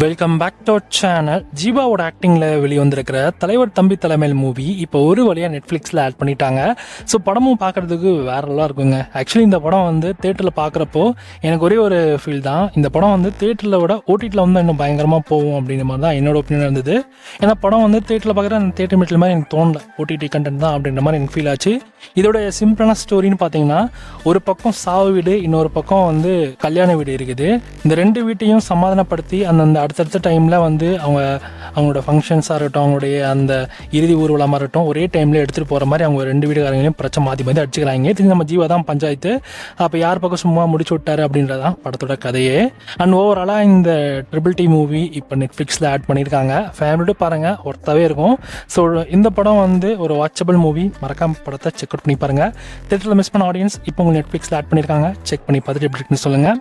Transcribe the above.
Welcome back to our channel. ஜீவாவோட ஆக்டிங்கில் வெளிவந்திருக்கிற தலைவர் தம்பி தலைமையில் மூவி இப்போ ஒரு வழியாக நெட்ஃப்ளிக்ஸில் ஆட் பண்ணிட்டாங்க. ஸோ படமும் பார்க்குறதுக்கு வேறெல்லாம் இருக்குங்க. ஆக்சுவலி இந்த படம் வந்து தேட்டரில் பார்க்குறப்போ எனக்கு ஒரே ஒரு ஃபீல் தான். இந்த படம் வந்து தேட்டரில் விட ஓடிடியில் வந்து இன்னும் பயங்கரமாக போகும் அப்படின்ற மாதிரி தான் என்னோட ஒப்பீனியன் இருந்தது. ஏன்னா படம் வந்து தேட்டரில் பார்க்குற அந்த தேட்டர் மீட்டில் மாதிரி எனக்கு தோணல, ஓடிடி கண்டென்ட் தான் அப்படின்ற மாதிரி எனக்கு ஃபீல் ஆச்சு. இதோட சிம்பிளான ஸ்டோரின்னு பார்த்தீங்கன்னா, ஒரு பக்கம் சாவு வீடு, இன்னொரு பக்கம் வந்து கல்யாண வீடு இருக்குது. இந்த ரெண்டு வீட்டையும் சமாதானப்படுத்தி அந்தந்த அடுத்தடுத்த டைமில் வந்து அவங்களோட ஃபங்க்ஷன்ஸாக இருக்கட்டும், அவங்களுடைய அந்த இறுதி ஊர்வலமாக இருக்கட்டும், ஒரே டைமில் எடுத்துகிட்டு போகிற மாதிரி அவங்க ரெண்டு வீடுகாரங்களையும் பிரச்சனை மாற்றி அடிச்சுக்கிறாங்க. இது நம்ம ஜீவா தான் பஞ்சாயத்து. அப்போ யார் பக்கம் சும்மா முடிச்சு விட்டாரு அப்படின்றதான் படத்தோட கதையே. அண்ட் ஓவராலாக இந்த ட்ரிபிள் டி மூவி இப்போ நெட்ஃப்ளிக்ஸில் ஆட் பண்ணியிருக்காங்க. ஃபேமிலியோட பாருங்கள், ஒர்த்தாகவே இருக்கும். ஸோ இந்த படம் வந்து ஒரு வாட்சபிள் மூவி. மறக்காம படத்தை செக் அவுட் பண்ணி பாருங்கள். தேட்டரில் மிஸ் பண்ண ஆடியன்ஸ் இப்போ உங்களுக்கு நெட்ஃப்ளிக்ஸில் ஆட் பண்ணியிருக்காங்க. செக் பண்ணி பார்த்துட்டு எப்படி இருக்குன்னு சொல்லுங்கள்.